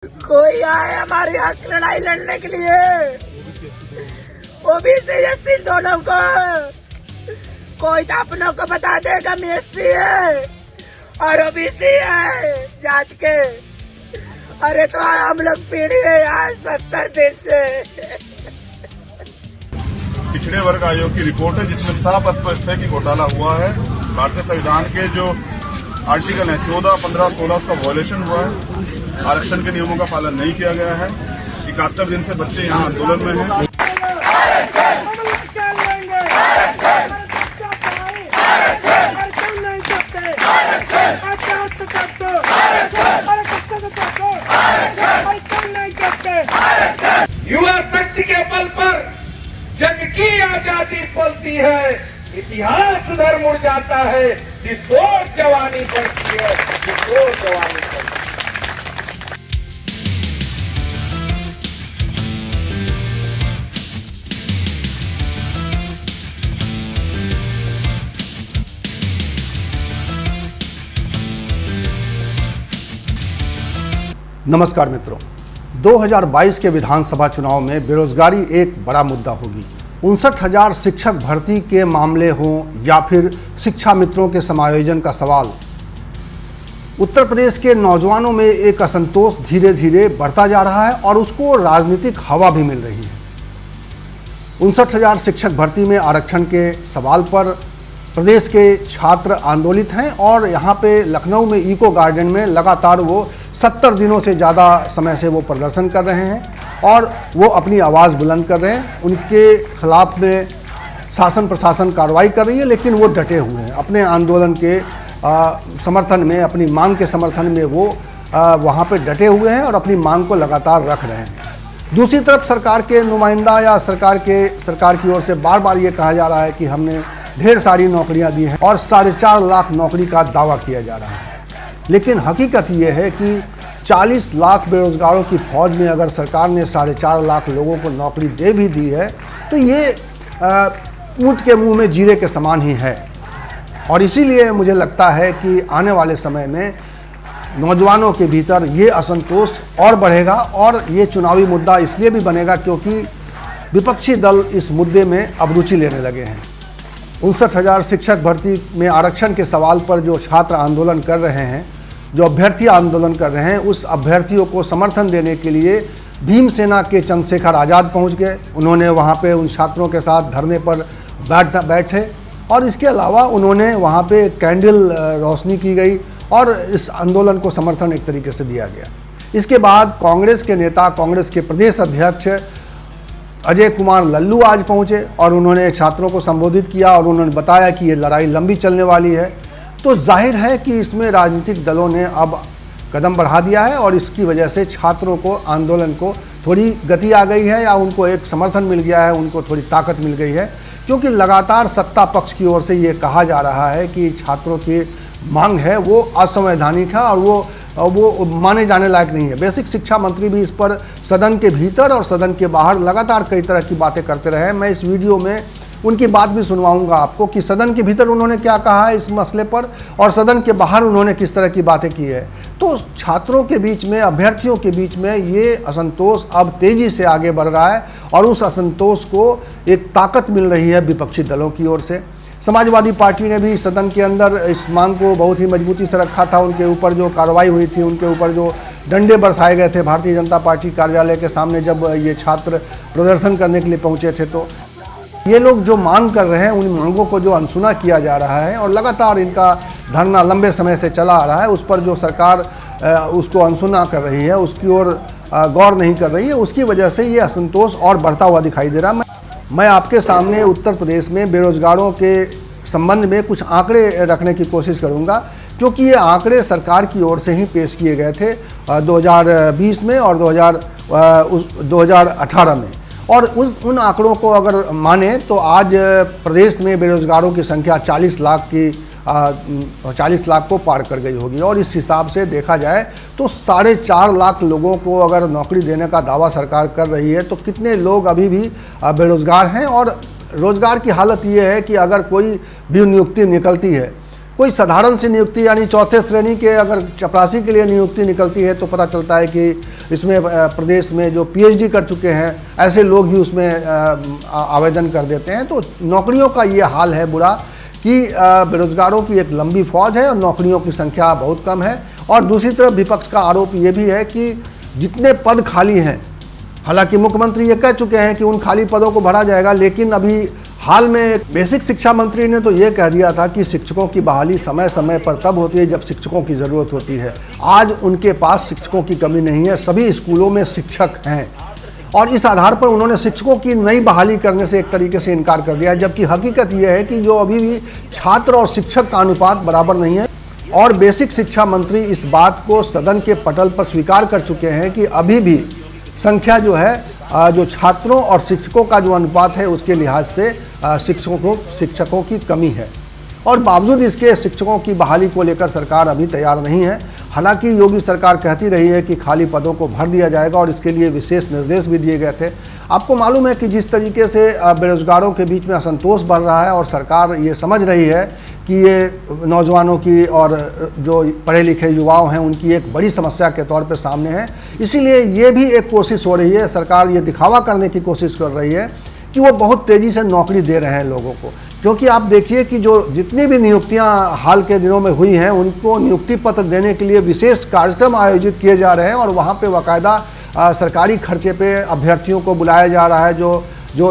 कोई आए हमारी हक लड़ाई लड़ने के लिए, ओबीसी एससी दोनों को। कोई तो अपनों को बता देगा मैं एससी है और ओबीसी है जात के। अरे तो हम लोग पीढ़ी है यहाँ 70 दिन से। पिछड़े वर्ग आयोग की रिपोर्ट है जिसमें साफ स्पष्ट है कि घोटाला हुआ है। भारतीय संविधान के जो आर्टिकल है 14, 15, 16 उसका वॉयलेशन हुआ है। आरक्षण के नियमों का पालन नहीं किया गया है। 71 दिन से बच्चे यहाँ आंदोलन में हैं। युवा शक्ति के बल पर जग की आजादी पलती है, इतिहास उधर मुड़ जाता है जिस ओर जवानी बढ़ती है, जिस ओर जवानी बढ़ती है। नमस्कार मित्रों, 2022 के विधानसभा चुनाव में बेरोजगारी एक बड़ा मुद्दा होगी। 59,000 शिक्षक भर्ती के मामले हों या फिर शिक्षा मित्रों के समायोजन का सवाल, उत्तर प्रदेश के नौजवानों में एक असंतोष धीरे धीरे बढ़ता जा रहा है और उसको राजनीतिक हवा भी मिल रही है। 59,000 शिक्षक भर्ती में आरक्षण के सवाल पर प्रदेश के छात्र आंदोलित हैं और यहाँ पे लखनऊ में इको गार्डन में लगातार वो 70 दिनों से ज़्यादा समय से वो प्रदर्शन कर रहे हैं और वो अपनी आवाज़ बुलंद कर रहे हैं। उनके खिलाफ में शासन प्रशासन कार्रवाई कर रही है, लेकिन वो डटे हुए हैं अपने आंदोलन के समर्थन में, अपनी मांग के समर्थन में वो वहाँ पे डटे हुए हैं और अपनी मांग को लगातार रख रहे हैं। दूसरी तरफ सरकार के नुमाइंदा या सरकार की ओर से बार बार ये कहा जा रहा है कि हमने ढेर सारी नौकरियां दी हैं और 4.5 लाख नौकरी का दावा किया जा रहा है। लेकिन हकीकत ये है कि 40 लाख बेरोजगारों की फौज में अगर सरकार ने 4.5 लाख लोगों को नौकरी दे भी दी है तो ये ऊंट के मुंह में जीरे के समान ही है। और इसीलिए मुझे लगता है कि आने वाले समय में नौजवानों के भीतर ये असंतोष और बढ़ेगा और ये चुनावी मुद्दा इसलिए भी बनेगा क्योंकि विपक्षी दल इस मुद्दे में अब रुचि लेने लगे हैं। 59,000 शिक्षक भर्ती में आरक्षण के सवाल पर जो छात्र आंदोलन कर रहे हैं, जो अभ्यर्थी आंदोलन कर रहे हैं, उस अभ्यर्थियों को समर्थन देने के लिए भीमसेना के चंद्रशेखर आज़ाद पहुंच गए। उन्होंने वहां पे उन छात्रों के साथ धरने पर बैठे और इसके अलावा उन्होंने वहां पे कैंडल रोशनी की गई और इस आंदोलन को समर्थन एक तरीके से दिया गया। इसके बाद कांग्रेस के नेता, कांग्रेस के प्रदेश अध्यक्ष अजय कुमार लल्लू आज पहुंचे और उन्होंने छात्रों को संबोधित किया और उन्होंने बताया कि ये लड़ाई लंबी चलने वाली है। तो जाहिर है कि इसमें राजनीतिक दलों ने अब कदम बढ़ा दिया है और इसकी वजह से छात्रों को, आंदोलन को थोड़ी गति आ गई है या उनको एक समर्थन मिल गया है, उनको थोड़ी ताकत मिल गई है। क्योंकि लगातार सत्ता पक्ष की ओर से ये कहा जा रहा है कि छात्रों की मांग है वो असंवैधानिक है और वो माने जाने लायक नहीं है। बेसिक शिक्षा मंत्री भी इस पर सदन के भीतर और सदन के बाहर लगातार कई तरह की बातें करते रहे हैं। मैं इस वीडियो में उनकी बात भी सुनवाऊंगा आपको कि सदन के भीतर उन्होंने क्या कहा है इस मसले पर और सदन के बाहर उन्होंने किस तरह की बातें की है। तो छात्रों के बीच में, अभ्यर्थियों के बीच में ये असंतोष अब तेज़ी से आगे बढ़ रहा है और उस असंतोष को एक ताकत मिल रही है विपक्षी दलों की ओर से। समाजवादी पार्टी ने भी सदन के अंदर इस मांग को बहुत ही मजबूती से रखा था। उनके ऊपर जो कार्रवाई हुई थी, उनके ऊपर जो डंडे बरसाए गए थे भारतीय जनता पार्टी कार्यालय के सामने जब ये छात्र प्रदर्शन करने के लिए पहुंचे थे, तो ये लोग जो मांग कर रहे हैं उन मांगों को जो अनसुना किया जा रहा है और लगातार इनका धरना लंबे समय से चला आ रहा है, उस पर जो सरकार उसको अनसुना कर रही है, उसकी ओर गौर नहीं कर रही है, उसकी वजह से ये असंतोष और बढ़ता हुआ दिखाई दे रहा है। मैं आपके सामने उत्तर प्रदेश में बेरोजगारों के संबंध में कुछ आंकड़े रखने की कोशिश करूंगा क्योंकि ये आंकड़े सरकार की ओर से ही पेश किए गए थे 2020 में और 2018 में। और उन आंकड़ों को अगर माने तो आज प्रदेश में बेरोजगारों की संख्या 40 लाख को पार कर गई होगी। और इस हिसाब से देखा जाए तो 4.5 लाख लोगों को अगर नौकरी देने का दावा सरकार कर रही है तो कितने लोग अभी भी बेरोजगार हैं। और रोजगार की हालत ये है कि अगर कोई भी नियुक्ति निकलती है, कोई साधारण सी नियुक्ति यानी चौथे श्रेणी के अगर चपरासी के लिए नियुक्ति निकलती है तो पता चलता है कि इसमें प्रदेश में जो पीएचडी कर चुके हैं ऐसे लोग भी उसमें आवेदन कर देते हैं। तो नौकरियों का ये हाल है बुरा कि बेरोजगारों की एक लंबी फौज है और नौकरियों की संख्या बहुत कम है। और दूसरी तरफ विपक्ष का आरोप ये भी है कि जितने पद खाली हैं, हालांकि मुख्यमंत्री ये कह चुके हैं कि उन खाली पदों को भरा जाएगा, लेकिन अभी हाल में बेसिक शिक्षा मंत्री ने तो ये कह दिया था कि शिक्षकों की बहाली समय समय पर तब होती है जब शिक्षकों की ज़रूरत होती है। आज उनके पास शिक्षकों की कमी नहीं है, सभी स्कूलों में शिक्षक हैं और इस आधार पर उन्होंने शिक्षकों की नई बहाली करने से एक तरीके से इनकार कर दिया है। जबकि हकीकत यह है कि जो अभी भी छात्र और शिक्षक का अनुपात बराबर नहीं है और बेसिक शिक्षा मंत्री इस बात को सदन के पटल पर स्वीकार कर चुके हैं कि अभी भी संख्या जो है जो छात्रों और शिक्षकों का जो अनुपात है उसके लिहाज से शिक्षकों की कमी है। और बावजूद इसके शिक्षकों की बहाली को लेकर सरकार अभी तैयार नहीं है। हालांकि योगी सरकार कहती रही है कि खाली पदों को भर दिया जाएगा और इसके लिए विशेष निर्देश भी दिए गए थे। आपको मालूम है कि जिस तरीके से बेरोजगारों के बीच में असंतोष बढ़ रहा है और सरकार ये समझ रही है कि ये नौजवानों की और जो पढ़े लिखे युवाओं हैं उनकी एक बड़ी समस्या के तौर पे सामने है, इसीलिए ये भी एक कोशिश हो रही है, सरकार ये दिखावा करने की कोशिश कर रही है कि वो बहुत तेज़ी से नौकरी दे रहे हैं लोगों को। क्योंकि आप देखिए कि जो जितनी भी नियुक्तियां हाल के दिनों में हुई हैं उनको नियुक्ति पत्र देने के लिए विशेष कार्यक्रम आयोजित किए जा रहे हैं और वहाँ पे बाकायदा सरकारी खर्चे पे अभ्यर्थियों को बुलाया जा रहा है जो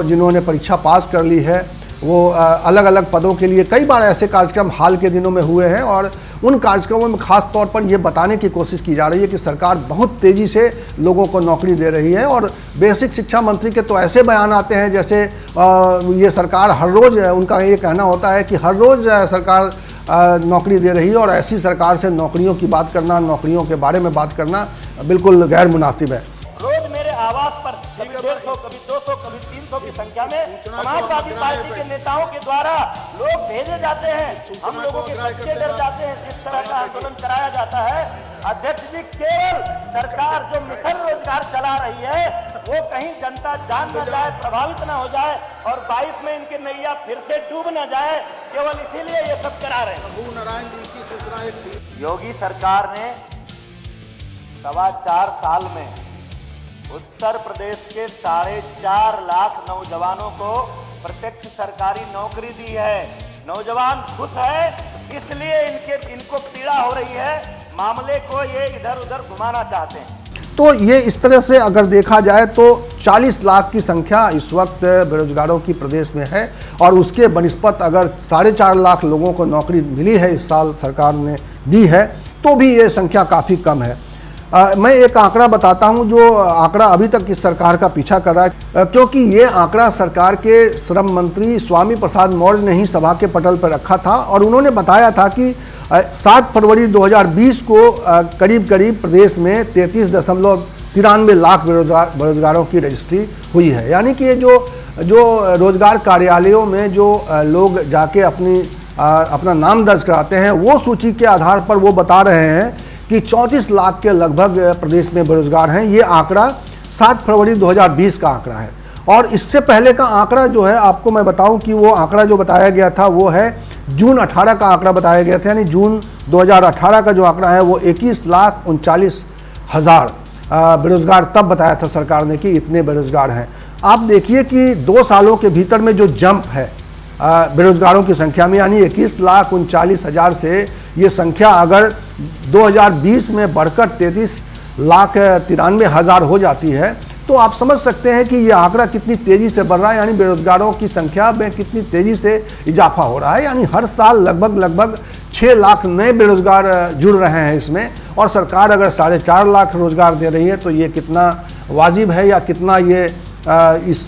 जिन्होंने परीक्षा पास कर ली है। वो अलग अलग पदों के लिए कई बार ऐसे कार्यक्रम हाल के दिनों में हुए हैं और उन कार्यक्रमों में खास तौर पर ये बताने की कोशिश की जा रही है कि सरकार बहुत तेज़ी से लोगों को नौकरी दे रही है। और बेसिक शिक्षा मंत्री के तो ऐसे बयान आते हैं जैसे ये सरकार हर रोज़, उनका ये कहना होता है कि हर रोज़ सरकार नौकरी दे रही है और ऐसी सरकार से नौकरियों की बात करना, नौकरियों के बारे में बात करना बिल्कुल गैर मुनासिब है। रोज मेरे आवास पर कभी 150, कभी 200, कभी 300 की संख्या में समाजवादी पार्टी के नेताओं के द्वारा लोग भेजे जाते हैं। हम लोगों के बच्चे डर जाते हैं जिस तरह का आंदोलन कराया जाता है। अध्यक्ष जी, केवल सरकार जो मिशन रोजगार चला रही है वो कहीं जनता जान न जाए, प्रभावित न हो जाए और 22 में इनके नैया फिर से डूब न जाए, केवल इसीलिए ये सब करा रहे हैं। योगी सरकार ने 4.25 साल में उत्तर प्रदेश के 4.5 लाख नौजवानों को प्रत्यक्ष सरकारी नौकरी दी है। नौजवान खुश है, इसलिए इनको पीड़ा हो रही है, मामले को ये इधर उधर घुमाना चाहते हैं। तो ये इस तरह से अगर देखा जाए तो 40 लाख की संख्या इस वक्त बेरोजगारों की प्रदेश में है और उसके बनिस्पत अगर 4.5 लाख लोगों को नौकरी मिली है इस साल सरकार ने दी है तो भी ये संख्या काफ़ी कम है। मैं एक आंकड़ा बताता हूं जो आंकड़ा अभी तक इस सरकार का पीछा कर रहा है, क्योंकि ये आंकड़ा सरकार के श्रम मंत्री स्वामी प्रसाद मौर्य ने ही सभा के पटल पर रखा था और उन्होंने बताया था कि 7 फरवरी 2020 को करीब प्रदेश में 33.93 लाख बेरोजगारों की रजिस्ट्री हुई है। यानी कि ये जो रोजगार कार्यालयों में जो लोग जाके अपना नाम दर्ज कराते हैं वो सूची के आधार पर वो बता रहे हैं कि 34 लाख के लगभग प्रदेश में बेरोजगार हैं। ये आंकड़ा 7 फरवरी 2020 का आंकड़ा है और इससे पहले का आंकड़ा जो है आपको मैं बताऊं कि वो आंकड़ा जो बताया गया था वो है जून 18 का आंकड़ा बताया गया था। यानी जून 2018 का जो आंकड़ा है वो 21,39,000 बेरोजगार तब बताया था सरकार ने कि इतने बेरोजगार हैं। आप देखिए कि 2 सालों के भीतर में जो जंप है बेरोजगारों की संख्या में, यानी 21,39,000 से ये संख्या अगर 2020 में बढ़कर 33,93,000 हो जाती है तो आप समझ सकते हैं कि ये आंकड़ा कितनी तेज़ी से बढ़ रहा है। यानी बेरोजगारों की संख्या में कितनी तेज़ी से इजाफा हो रहा है। यानी हर साल लगभग 6 लाख नए बेरोजगार जुड़ रहे हैं इसमें और सरकार अगर 4.5 लाख रोजगार दे रही है तो ये कितना वाजिब है या कितना ये इस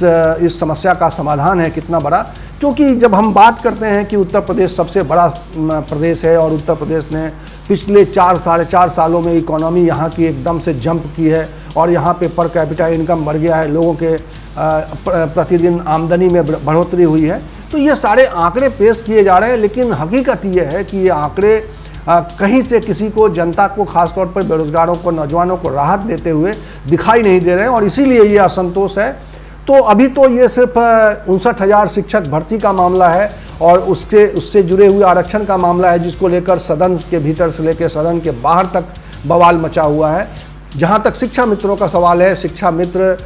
समस्या का समाधान है, कितना बड़ा। क्योंकि जब हम बात करते हैं कि उत्तर प्रदेश सबसे बड़ा प्रदेश है और उत्तर प्रदेश ने पिछले 4-4.5 सालों में इकोनॉमी यहाँ की एकदम से जंप की है और यहाँ पे पर कैपिटा इनकम बढ़ गया है, लोगों के प्रतिदिन आमदनी में बढ़ोतरी हुई है, तो ये सारे आंकड़े पेश किए जा रहे हैं। लेकिन हकीकत ये है कि ये आंकड़े कहीं से किसी को, जनता को, खासतौर पर बेरोजगारों को, नौजवानों को राहत देते हुए दिखाई नहीं दे रहे हैं और इसीलिए ये असंतोष है। तो अभी तो ये सिर्फ 59,000 शिक्षक भर्ती का मामला है और उससे जुड़े हुए आरक्षण का मामला है, जिसको लेकर सदन के भीतर से लेकर सदन के बाहर तक बवाल मचा हुआ है। जहाँ तक शिक्षा मित्रों का सवाल है, शिक्षा मित्र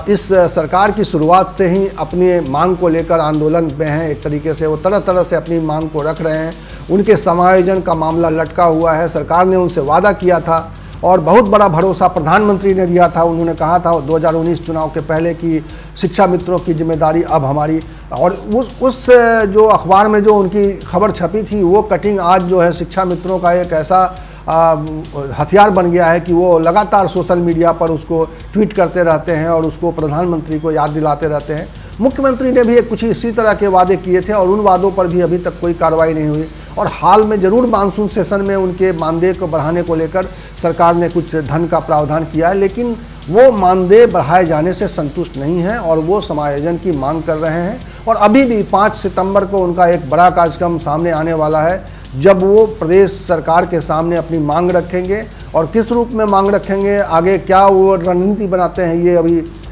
इस सरकार की शुरुआत से ही अपनी मांग को लेकर आंदोलन में हैं। एक तरीके से वो तरह तरह से अपनी मांग को रख रहे हैं। उनके समायोजन का मामला लटका हुआ है। सरकार ने उनसे वादा किया था और बहुत बड़ा भरोसा प्रधानमंत्री ने दिया था। उन्होंने कहा था 2019 चुनाव के पहले कि शिक्षा मित्रों की जिम्मेदारी अब हमारी, और उस जो अखबार में जो उनकी खबर छपी थी वो कटिंग आज जो है शिक्षा मित्रों का एक ऐसा हथियार बन गया है कि वो लगातार सोशल मीडिया पर उसको ट्वीट करते रहते हैं और उसको प्रधानमंत्री को याद दिलाते रहते हैं। मुख्यमंत्री ने भी कुछ इसी तरह के वादे किए थे और उन वादों पर भी अभी तक कोई कार्रवाई नहीं हुई। और हाल में जरूर मानसून सेशन में उनके मानदेय को बढ़ाने को लेकर सरकार ने कुछ धन का प्रावधान किया है, लेकिन वो मानदेय बढ़ाए जाने से संतुष्ट नहीं हैं और वो समायोजन की मांग कर रहे हैं। और अभी भी 5 सितंबर को उनका एक बड़ा कार्यक्रम सामने आने वाला है, जब वो प्रदेश सरकार के सामने अपनी मांग रखेंगे। और किस रूप में मांग रखेंगे, आगे क्या वो रणनीति बनाते हैं, ये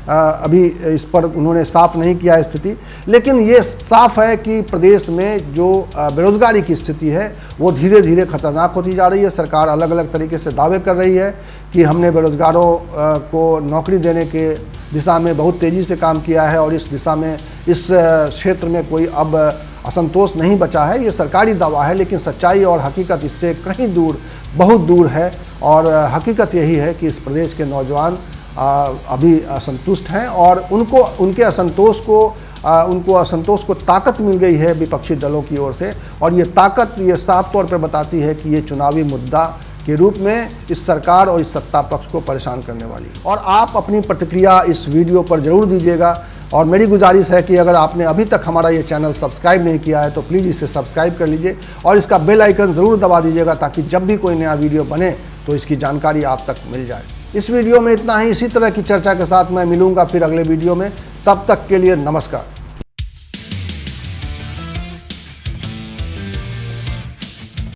अभी इस पर उन्होंने साफ नहीं किया स्थिति। लेकिन ये साफ है कि प्रदेश में जो बेरोजगारी की स्थिति है वो धीरे धीरे खतरनाक होती जा रही है। सरकार अलग अलग तरीके से दावे कर रही है कि हमने बेरोजगारों को नौकरी देने के दिशा में बहुत तेज़ी से काम किया है और इस दिशा में इस क्षेत्र में कोई अब असंतोष नहीं बचा है। ये सरकारी दावा है, लेकिन सच्चाई और हकीकत इससे कहीं दूर, बहुत दूर है। और हकीकत यही है कि इस प्रदेश के नौजवान अभी असंतुष्ट हैं और उनके असंतोष को ताकत मिल गई है विपक्षी दलों की ओर से। और ये ताकत ये साफ तौर पर बताती है कि ये चुनावी मुद्दा के रूप में इस सरकार और इस सत्ता पक्ष को परेशान करने वाली है। और आप अपनी प्रतिक्रिया इस वीडियो पर ज़रूर दीजिएगा। और मेरी गुजारिश है कि अगर आपने अभी तक हमारा ये चैनल सब्सक्राइब नहीं किया है तो प्लीज़ इसे सब्सक्राइब कर लीजिए और इसका बेल आइकन ज़रूर दबा दीजिएगा, ताकि जब भी कोई नया वीडियो बने तो इसकी जानकारी आप तक मिल जाए। इस वीडियो में इतना ही। इसी तरह की चर्चा के साथ मैं मिलूंगा फिर अगले वीडियो में। तब तक के लिए नमस्कार।